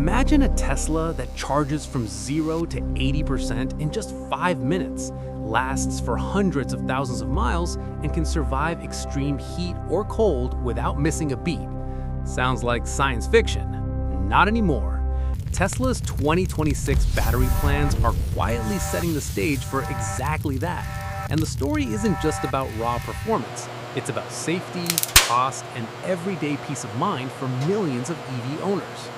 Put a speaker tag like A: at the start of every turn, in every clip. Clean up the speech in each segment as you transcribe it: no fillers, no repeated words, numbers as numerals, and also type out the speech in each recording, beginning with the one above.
A: Imagine a Tesla that charges from 0 to 80% in just 5 minutes, lasts for hundreds of thousands of miles, and can survive extreme heat or cold without missing a beat. Sounds like science fiction. Not anymore. Tesla's 2026 battery plans are quietly setting the stage for exactly that. And the story isn't just about raw performance. It's about safety, cost, and everyday peace of mind for millions of EV owners.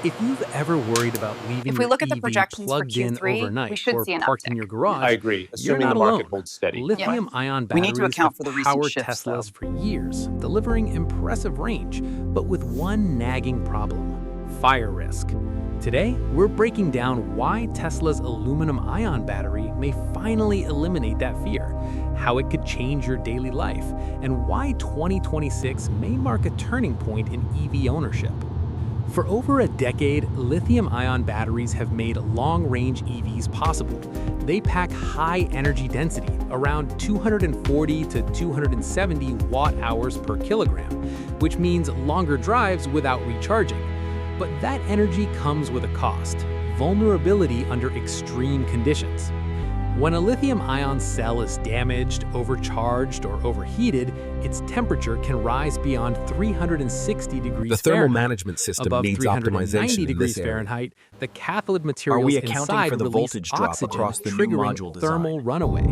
A: If you've ever worried about leaving
B: If we
A: your
B: look at the
A: EV
B: projections for
A: plugged in
B: Q3, we
A: overnight
B: should
A: or
B: see an
A: parked in
B: uptick.
A: your garage,
C: I agree,
A: you're
C: assuming
A: not
C: the market
A: alone.
C: holds steady.
A: Lithium-ion
B: We need to
A: batteries
B: account
A: have
B: for the recent
A: powered
B: shifts,
A: Teslas
B: though.
A: for years, delivering impressive range, but with one nagging problem: fire risk. Today, we're breaking down why Tesla's aluminum-ion battery may finally eliminate that fear, how it could change your daily life, and why 2026 may mark a turning point in EV ownership. For over a decade, lithium-ion batteries have made long-range EVs possible. They pack high energy density, around 240 to 270 watt-hours per kilogram, which means longer drives without recharging. But that energy comes with a cost: vulnerability under extreme conditions. When a lithium-ion cell is damaged, overcharged, or overheated, its temperature can rise beyond 360 degrees
D: The thermal
A: Fahrenheit.
D: management system
A: Above
D: needs
A: 390
D: optimization in
A: degrees
D: this area.
A: Fahrenheit, the cathode
D: Are
A: materials
D: we accounting
A: inside
D: for the
A: release
D: voltage drop
A: oxygen,
D: across the new
A: triggering
D: module design?
A: thermal runaway.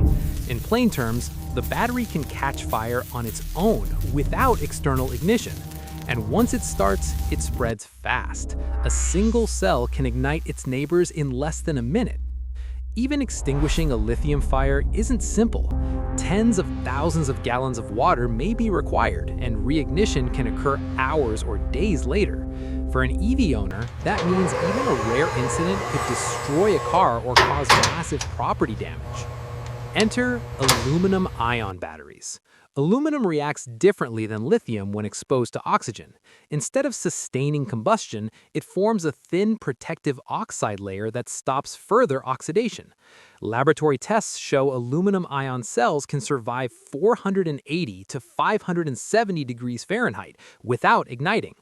A: In plain terms, the battery can catch fire on its own without external ignition. And once it starts, it spreads fast. A single cell can ignite its neighbors in less than a minute. Even extinguishing a lithium fire isn't simple. Tens of thousands of gallons of water may be required, and reignition can occur hours or days later. For an EV owner, that means even a rare incident could destroy a car or cause massive property damage. Enter aluminum-ion batteries. Aluminum reacts differently than lithium when exposed to oxygen. Instead of sustaining combustion, it forms a thin protective oxide layer that stops further oxidation. Laboratory tests show aluminum-ion cells can survive 480 to 570 degrees Fahrenheit without igniting.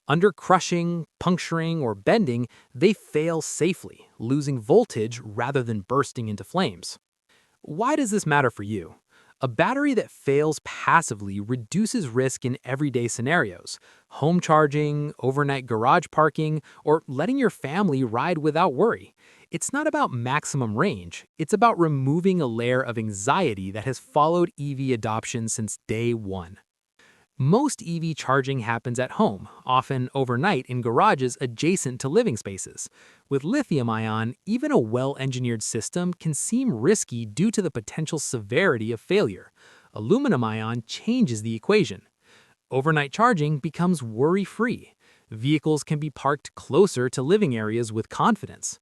A: Under crushing, puncturing, or bending, they fail safely, losing voltage rather than bursting into flames. Why does this matter for you? A battery that fails passively reduces risk in everyday scenarios: home charging, overnight garage parking, or letting your family ride without worry. It's not about maximum range, it's about removing a layer of anxiety that has followed EV adoption since day one. Most EV charging happens at home, often overnight in garages adjacent to living spaces. With lithium-ion, even a well-engineered system can seem risky due to the potential severity of failure. Aluminum-ion changes the equation. Overnight charging becomes worry-free. Vehicles can be parked closer to living areas with confidence.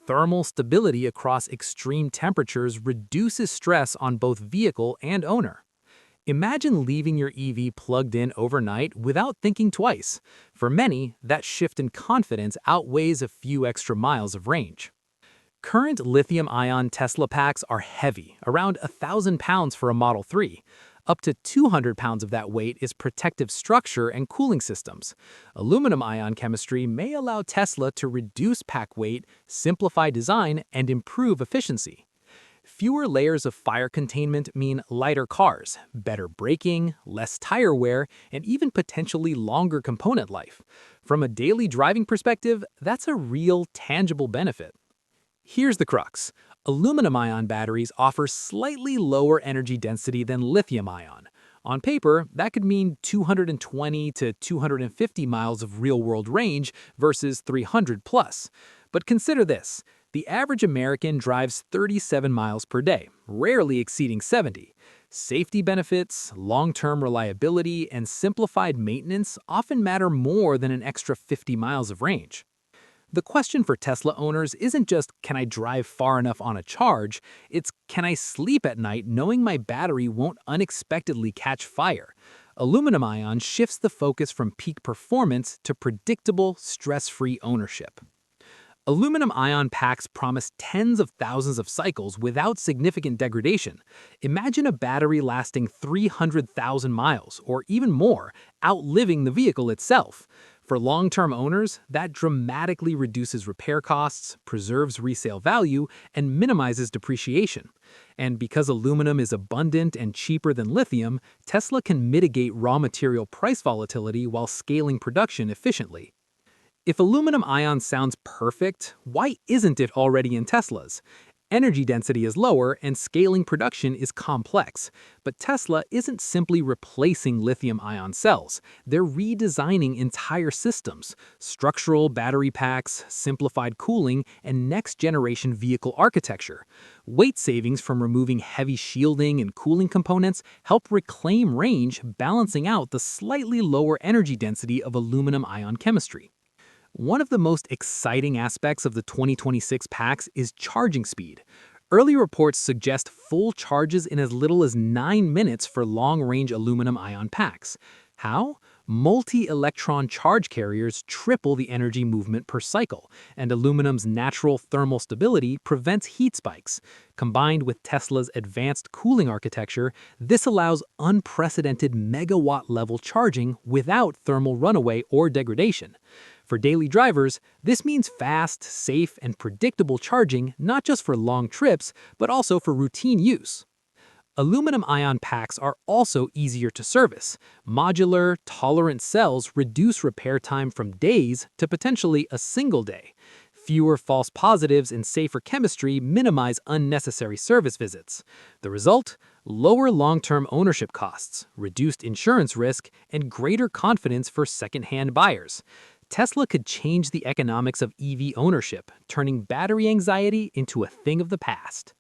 A: Thermal stability across extreme temperatures reduces stress on both vehicle and owner. Imagine leaving your EV plugged in overnight without thinking twice. For many, that shift in confidence outweighs a few extra miles of range. Current lithium-ion Tesla packs are heavy, around 1,000 pounds for a Model 3. Up to 200 pounds of that weight is protective structure and cooling systems. Aluminum-ion chemistry may allow Tesla to reduce pack weight, simplify design, and improve efficiency. Fewer layers of fire containment mean lighter cars, better braking, less tire wear, and even potentially longer component life. From a daily driving perspective, that's a real, tangible benefit. Here's the crux. Aluminum-ion batteries offer slightly lower energy density than lithium-ion. On paper, that could mean 220 to 250 miles of real-world range versus 300 plus. But consider this. The average American drives 37 miles per day, rarely exceeding 70. Safety benefits, long-term reliability, and simplified maintenance often matter more than an extra 50 miles of range. The question for Tesla owners isn't just, can I drive far enough on a charge? It's, can I sleep at night knowing my battery won't unexpectedly catch fire? Aluminum-ion shifts the focus from peak performance to predictable, stress-free ownership. Aluminum-ion packs promise tens of thousands of cycles without significant degradation. Imagine a battery lasting 300,000 miles, or even more, outliving the vehicle itself. For long-term owners, that dramatically reduces repair costs, preserves resale value, and minimizes depreciation. And because aluminum is abundant and cheaper than lithium, Tesla can mitigate raw material price volatility while scaling production efficiently. If aluminum ion sounds perfect, why isn't it already in Teslas? Energy density is lower and scaling production is complex, but Tesla isn't simply replacing lithium-ion cells. They're redesigning entire systems: structural battery packs, simplified cooling, and next-generation vehicle architecture. Weight savings from removing heavy shielding and cooling components help reclaim range, balancing out the slightly lower energy density of aluminum-ion chemistry. One of the most exciting aspects of the 2026 packs is charging speed. Early reports suggest full charges in as little as 9 minutes for long-range aluminum-ion packs. How? Multi-electron charge carriers triple the energy movement per cycle, and aluminum's natural thermal stability prevents heat spikes. Combined with Tesla's advanced cooling architecture, this allows unprecedented megawatt-level charging without thermal runaway or degradation. For daily drivers, this means fast, safe, and predictable charging not just for long trips, but also for routine use. Aluminum-ion packs are also easier to service. Modular, tolerant cells reduce repair time from days to potentially a single day. Fewer false positives and safer chemistry minimize unnecessary service visits. The result? Lower long-term ownership costs, reduced insurance risk, and greater confidence for second-hand buyers. Tesla could change the economics of EV ownership, turning battery anxiety into a thing of the past.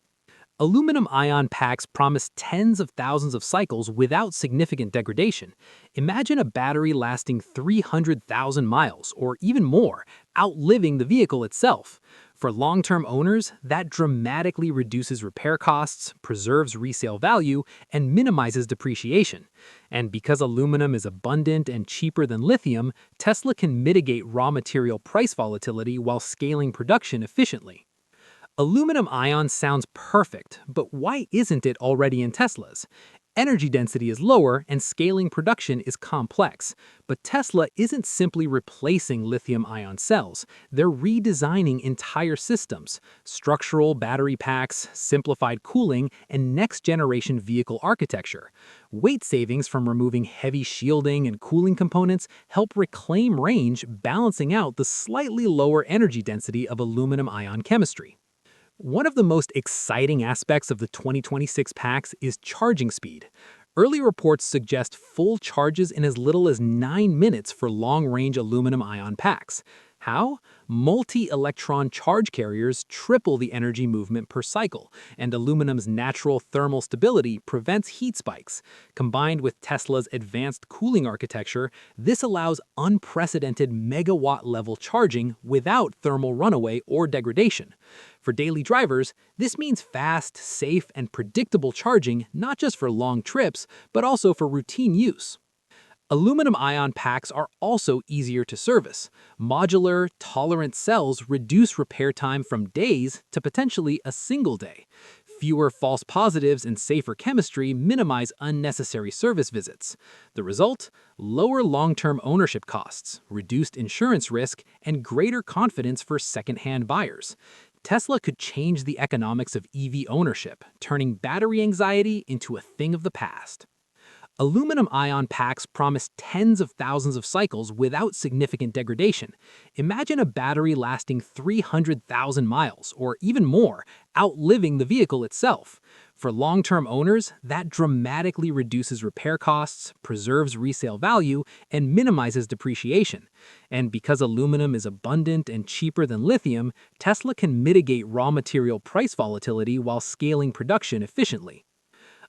A: Aluminum-ion packs promise tens of thousands of cycles without significant degradation. Imagine a battery lasting 300,000 miles, or even more, outliving the vehicle itself. For long-term owners, that dramatically reduces repair costs, preserves resale value, and minimizes depreciation. And because aluminum is abundant and cheaper than lithium, Tesla can mitigate raw material price volatility while scaling production efficiently. Aluminum ion sounds perfect, but why isn't it already in Teslas? Energy density is lower and scaling production is complex, but Tesla isn't simply replacing lithium-ion cells. They're redesigning entire systems: structural battery packs, simplified cooling, and next-generation vehicle architecture. Weight savings from removing heavy shielding and cooling components help reclaim range, balancing out the slightly lower energy density of aluminum-ion chemistry. One of the most exciting aspects of the 2026 packs is charging speed. Early reports suggest full charges in as little as 9 minutes for long-range aluminum-ion packs. How? Multi-electron charge carriers triple the energy movement per cycle, and aluminum's natural thermal stability prevents heat spikes. Combined with Tesla's advanced cooling architecture, this allows unprecedented megawatt-level charging without thermal runaway or degradation. For daily drivers, this means fast, safe, and predictable charging not just for long trips, but also for routine use. Aluminum-ion packs are also easier to service. Modular, tolerant cells reduce repair time from days to potentially a single day. Fewer false positives and safer chemistry minimize unnecessary service visits. The result? Lower long-term ownership costs, reduced insurance risk, and greater confidence for second-hand buyers. Tesla could change the economics of EV ownership, turning battery anxiety into a thing of the past. Aluminum-ion packs promise tens of thousands of cycles without significant degradation. Imagine a battery lasting 300,000 miles, or even more, outliving the vehicle itself. For long-term owners, that dramatically reduces repair costs, preserves resale value, and minimizes depreciation. And because aluminum is abundant and cheaper than lithium, Tesla can mitigate raw material price volatility while scaling production efficiently.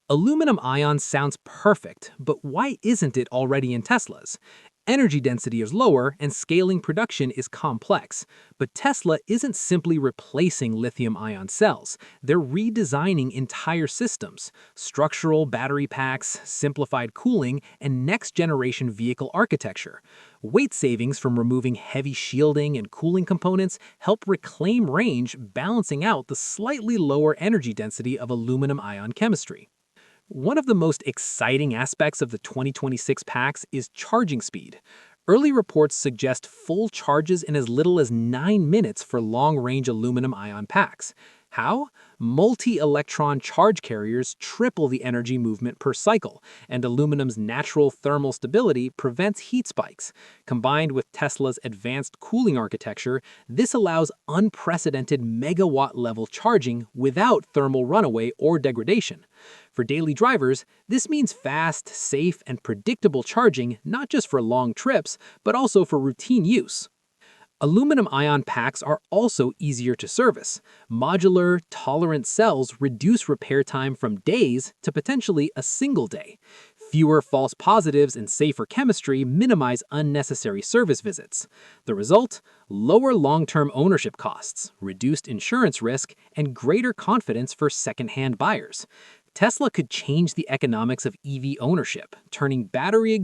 A: Aluminum ion sounds perfect, but why isn't it already in Teslas? Energy density is lower and scaling production is complex, but Tesla isn't simply replacing lithium-ion cells. They're redesigning entire systems: structural battery packs, simplified cooling, and next-generation vehicle architecture. Weight savings from removing heavy shielding and cooling components help reclaim range, balancing out the slightly lower energy density of aluminum-ion chemistry. One of the most exciting aspects of the 2026 packs is charging speed. Early reports suggest full charges in as little as 9 minutes for long-range aluminum-ion packs. How? Multi-electron charge carriers triple the energy movement per cycle, and aluminum's natural thermal stability prevents heat spikes. Combined with Tesla's advanced cooling architecture, this allows unprecedented megawatt-level charging without thermal runaway or degradation. For daily drivers, this means fast, safe, and predictable charging not just for long trips, but also for routine use. Aluminum ion packs are also easier to service. Modular, tolerant cells reduce repair time from days to potentially a single day. Fewer false positives and safer chemistry minimize unnecessary service visits. The result? Lower long-term ownership costs, reduced insurance risk, and greater confidence for second-hand buyers. Tesla could change the economics of EV ownership, turning battery